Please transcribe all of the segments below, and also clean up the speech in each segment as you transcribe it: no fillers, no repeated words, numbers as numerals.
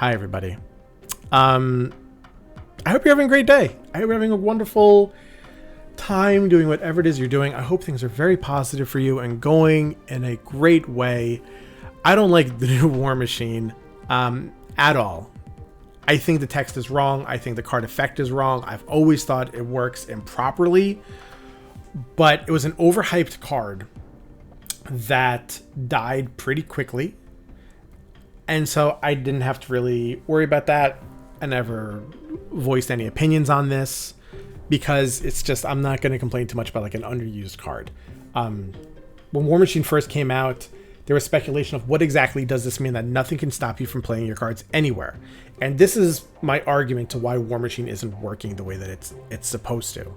Hi, everybody. I hope you're having a great day. I hope you're having a wonderful time doing whatever it is you're doing. I hope things are very positive for you and going in a great way. I don't like the new War Machine at all. I think the text is wrong. I think the card effect is wrong. I've always thought it works improperly, but it was an overhyped card that died pretty quickly. And so I didn't have to really worry about that. I never voiced any opinions on this because it's just, I'm not going to complain too much about like an underused card. When War Machine first came out, there was speculation of what exactly does this mean that nothing can stop you from playing your cards anywhere. And this is my argument to why War Machine isn't working the way that it's supposed to.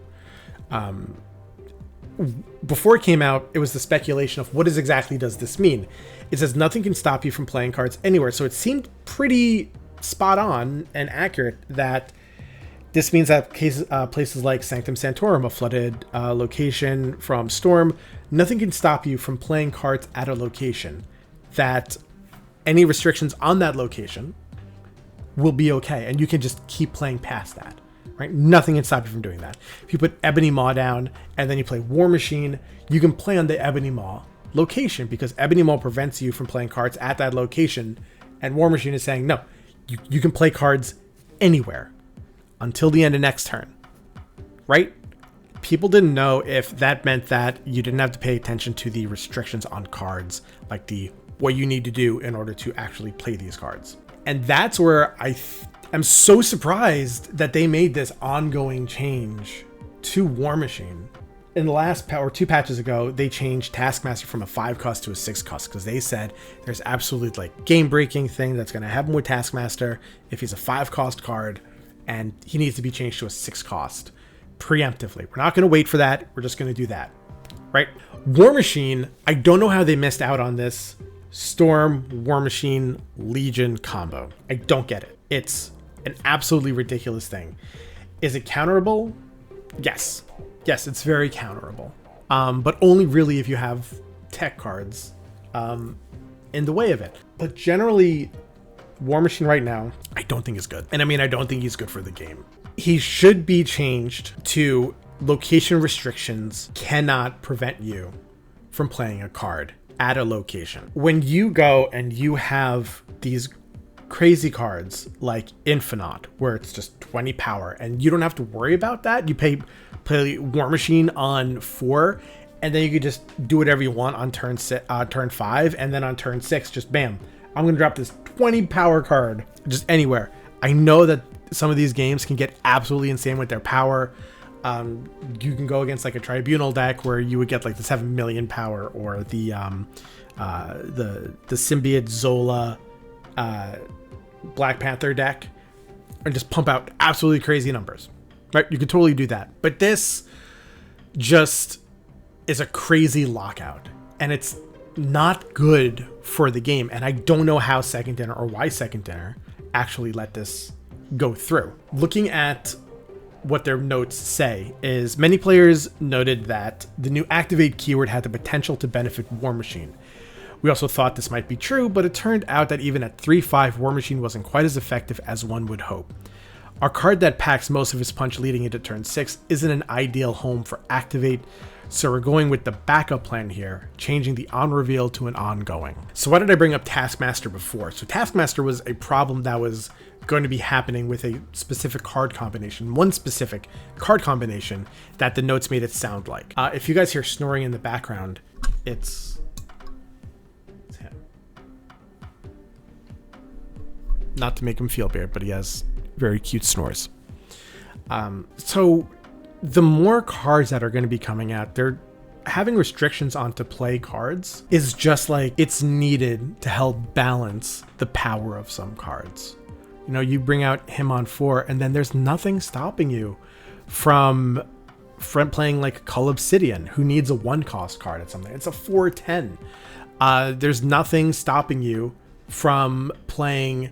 Before it came out, it was the speculation of what exactly does this mean? It says nothing can stop you from playing cards anywhere. So it seemed pretty spot on and accurate that this means that places like Sanctum Sanctorum, a flooded location from Storm, nothing can stop you from playing cards at a location. That any restrictions on that location will be okay, and you can just keep playing past that. Right? Nothing can stop you from doing that. If you put Ebony Maw down and then you play War Machine, you can play on the Ebony Maw location because Ebony Maw prevents you from playing cards at that location, and War Machine is saying, no, you can play cards anywhere until the end of next turn. Right? People didn't know if that meant that you didn't have to pay attention to the restrictions on cards, like what you need to do in order to actually play these cards. And that's where I'm so surprised that they made this ongoing change to War Machine. In the last two patches ago, they changed Taskmaster from a 5 cost to a 6 cost because they said there's absolute like game breaking thing that's going to happen with Taskmaster if he's a 5 cost card and he needs to be changed to a 6 cost preemptively. We're not going to wait for that. We're just going to do that. Right? War Machine, I don't know how they missed out on this Storm, War Machine, Legion combo. I don't get it. It's an absolutely ridiculous thing. Is it counterable? Yes. Yes, it's very counterable. But only really if you have tech cards in the way of it. But generally, War Machine right now, I don't think is good. And I mean, I don't think he's good for the game. He should be changed to location restrictions cannot prevent you from playing a card at a location. When you go and you have these crazy cards like Infinite, where it's just 20 power and you don't have to worry about that. You play War Machine on 4 and then you could just do whatever you want on turn 5, and then on turn 6 just bam, I'm gonna drop this 20 power card just anywhere. I know that some of these games can get absolutely insane with their power. You can go against like a Tribunal deck where you would get like the 7 million power, or the Symbiote Zola Black Panther deck, and just pump out absolutely crazy numbers. Right? You can totally do that. But this just is a crazy lockout, and it's not good for the game. And I don't know how Second Dinner or why Second Dinner actually let this go through. Looking at what their notes say is many players noted that the new activate keyword had the potential to benefit War Machine. We also thought this might be true, but it turned out that even at 3-5, War Machine wasn't quite as effective as one would hope. Our card that packs most of its punch leading into turn 6 isn't an ideal home for activate, so we're going with the backup plan here, changing the on reveal to an ongoing. So why did I bring up Taskmaster before? So Taskmaster was a problem that was going to be happening with a specific card combination, one specific card combination that the notes made it sound like. If you guys hear snoring in the background, it's him. Not to make him feel bad, but he has very cute snores. So the more cards that are going to be coming out, they're having restrictions on to play cards is just like it's needed to help balance the power of some cards. You know, you bring out him on 4 and then there's nothing stopping you from playing like Cull Obsidian, who needs a 1 cost card at something. It's a 4/10. There's nothing stopping you from playing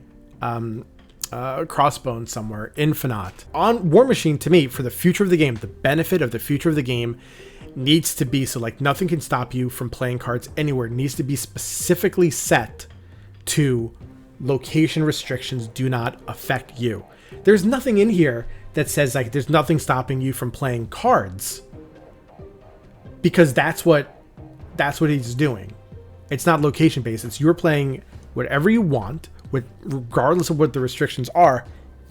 Crossbones somewhere, Infinite. On War Machine, to me, for the future of the game, the benefit of the future of the game needs to be, so like nothing can stop you from playing cards anywhere. It needs to be specifically set to location restrictions do not affect you. There's nothing in here that says like there's nothing stopping you from playing cards, because that's what he's doing. It's not location based. It's you're playing whatever you want, with regardless of what the restrictions are,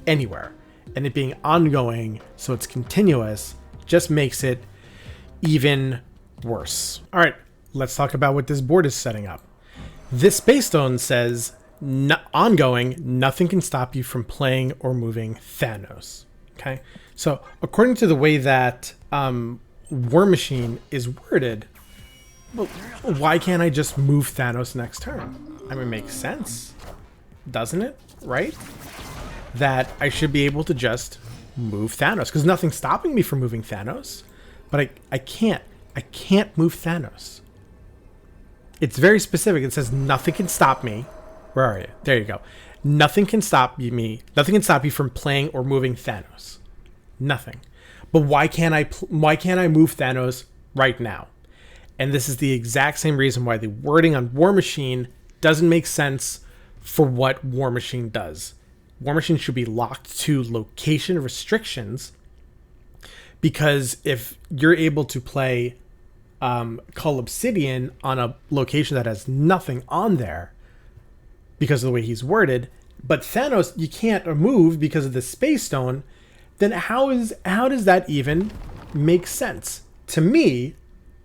anywhere. And it being ongoing, so it's continuous, just makes it even worse. All right, let's talk about what this board is setting up. This Space Stone says ongoing, nothing can stop you from playing or moving Thanos. Okay, so according to the way that War Machine is worded, well, why can't I just move Thanos next turn? I mean, it makes sense, doesn't it? Right? That I should be able to just move Thanos, because nothing's stopping me from moving Thanos. But I can't move Thanos. It's very specific. It says nothing can stop me. Where are you? There you go. Nothing can stop me. Nothing can stop you from playing or moving Thanos. Nothing. But why can't I move Thanos right now? And this is the exact same reason why the wording on War Machine doesn't make sense for what War Machine does. War Machine should be locked to location restrictions, because if you're able to play Cull Obsidian on a location that has nothing on there because of the way he's worded, but Thanos you can't move because of the Space Stone, then how does that even make sense? To me,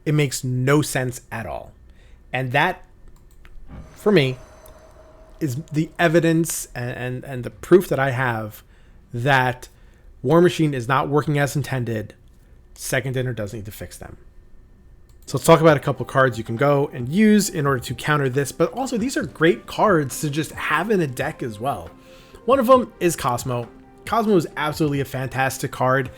it makes no sense at all. And that, for me, is the evidence and the proof that I have that War Machine is not working as intended. Second Dinner does need to fix them. So let's talk about a couple cards you can go and use in order to counter this, but also these are great cards to just have in a deck as well. One of them is Cosmo. Cosmo is absolutely a fantastic card.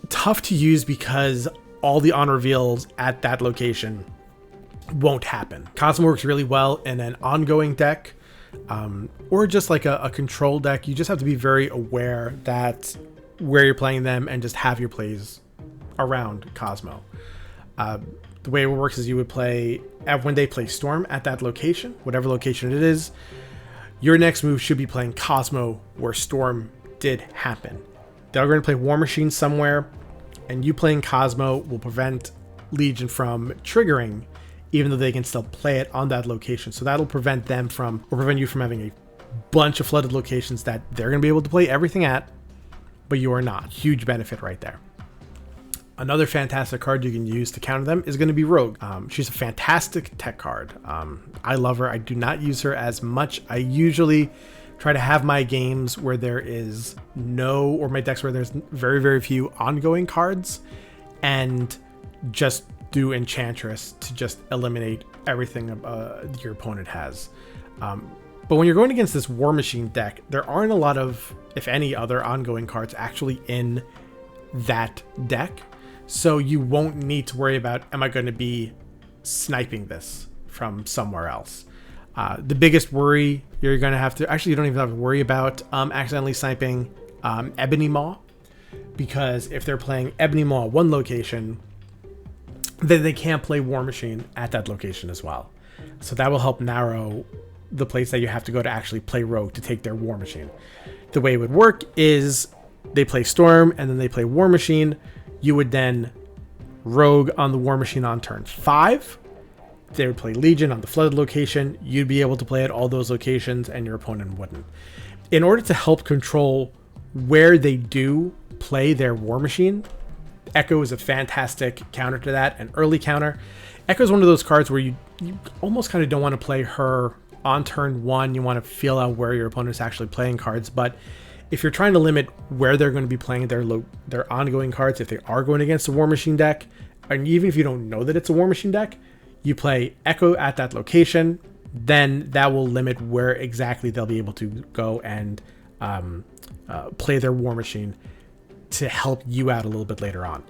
Tough to use because all the on reveals at that location won't happen. Cosmo works really well in an ongoing deck, or just like a control deck. You just have to be very aware that where you're playing them and just have your plays around Cosmo. The way it works is you would play, when they play Storm at that location, whatever location it is, your next move should be playing Cosmo where Storm did happen. They're going to play War Machine somewhere, and you playing Cosmo will prevent Legion from triggering, even though they can still play it on that location. So that'll prevent them from, or prevent you from having a bunch of flooded locations that they're going to be able to play everything at, but you are not. Huge benefit right there. Another fantastic card you can use to counter them is going to be Rogue. She's a fantastic tech card. I love her. I do not use her as much. I usually try to have my games where there is or my decks where there's very, very few ongoing cards, and just do Enchantress to just eliminate everything your opponent has. But when you're going against this War Machine deck, there aren't a lot of, if any, other ongoing cards actually in that deck. So you won't need to worry about, am I going to be sniping this from somewhere else? The biggest worry you're going to have to, actually you don't even have to worry about accidentally sniping Ebony Maw, because if they're playing Ebony Maw at one location, then they can't play War Machine at that location as well. So that will help narrow the place that you have to go to actually play Rogue to take their War Machine. The way it would work is they play Storm and then they play War Machine. You would then Rogue on the War Machine on turn 5. They would play Legion on the flooded location. You'd be able to play at all those locations and your opponent wouldn't. In order to help control where they do play their War Machine, Echo is a fantastic counter to that, an early counter. Echo is one of those cards where you almost kind of don't want to play her on turn 1. You want to feel out where your opponent is actually playing cards, but if you're trying to limit where they're going to be playing their ongoing cards, if they are going against a War Machine deck, and even if you don't know that it's a War Machine deck, you play Echo at that location, then that will limit where exactly they'll be able to go and play their War Machine to help you out a little bit later on.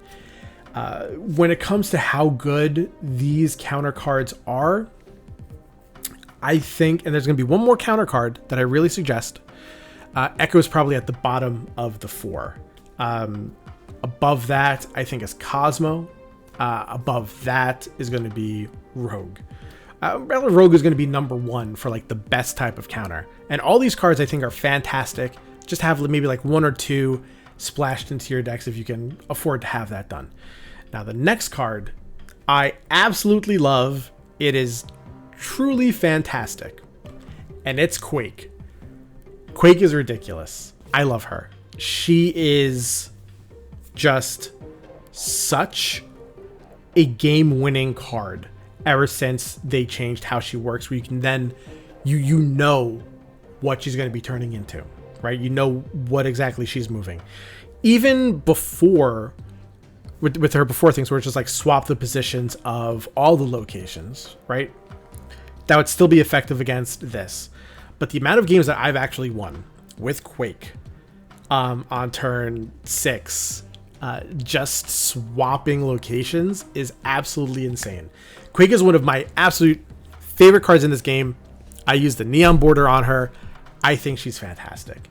When it comes to how good these counter cards are, I think, and there's going to be one more counter card that I really suggest. Echo is probably at the bottom of the 4. Above that, I think, is Cosmo. Above that is going to be Rogue. Rogue is going to be number one for like the best type of counter. And all these cards I think are fantastic. Just have maybe like one or two splashed into your decks if you can afford to have that done. Now the next card I absolutely love. It is truly fantastic. And it's Quake. Quake is ridiculous. I love her. She is just such a game-winning card ever since they changed how she works, where you can then you know what she's going to be turning into, right? You know what exactly she's moving. Even before with her before things where it's just like swap the positions of all the locations, right? That would still be effective against this. But the amount of games that I've actually won with Quake on turn 6, just swapping locations is absolutely insane. Quake is one of my absolute favorite cards in this game. I use the neon border on her. I think she's fantastic.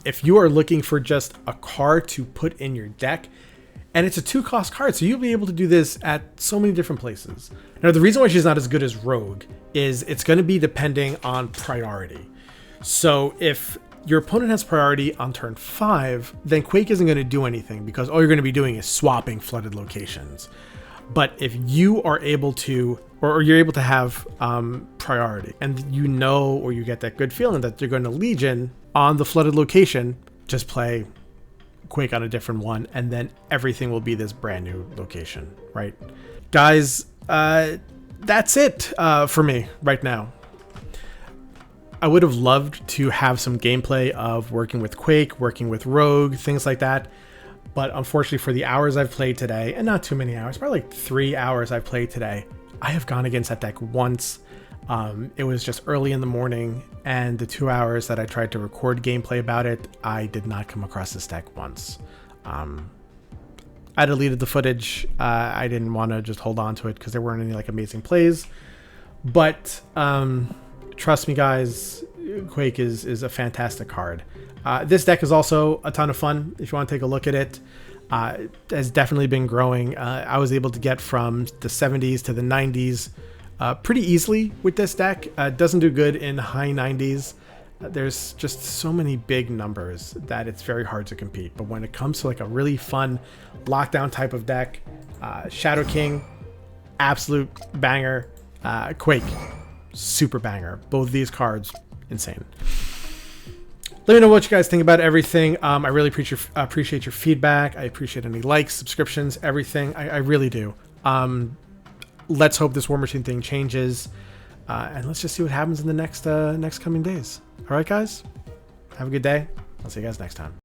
If you are looking for just a card to put in your deck, and it's a 2-cost card, so you'll be able to do this at so many different places. Now, the reason why she's not as good as Rogue is it's going to be depending on priority. So if your opponent has priority on turn 5, then Quake isn't going to do anything because all you're going to be doing is swapping flooded locations. But if you are able to, or you're able to have priority, and you know, or you get that good feeling that they're going to Legion on the flooded location, just play Quake on a different one, and then everything will be this brand new location, right? Guys, that's it for me right now. I would have loved to have some gameplay of working with Quake, working with Rogue, things like that. But unfortunately for the hours I've played today, and not too many hours, probably like 3 hours I've played today, I have gone against that deck once. It was just early in the morning, and the 2 hours that I tried to record gameplay about it, I did not come across this deck once. I deleted the footage. I didn't want to just hold on to it because there weren't any like amazing plays. But trust me, guys, Quake is a fantastic card. This deck is also a ton of fun if you want to take a look at it. It has definitely been growing. I was able to get from the 70s to the 90s pretty easily with this deck. It doesn't do good in high 90s. There's just so many big numbers that it's very hard to compete. But when it comes to like a really fun lockdown type of deck, Shadow King, absolute banger. Quake, super banger. Both of these cards, insane. Let me know what you guys think about everything. I really appreciate your feedback. I appreciate any likes, subscriptions, everything. I really do. Let's hope this War Machine thing changes. And let's just see what happens in the next coming days. All right, guys? Have a good day. I'll see you guys next time.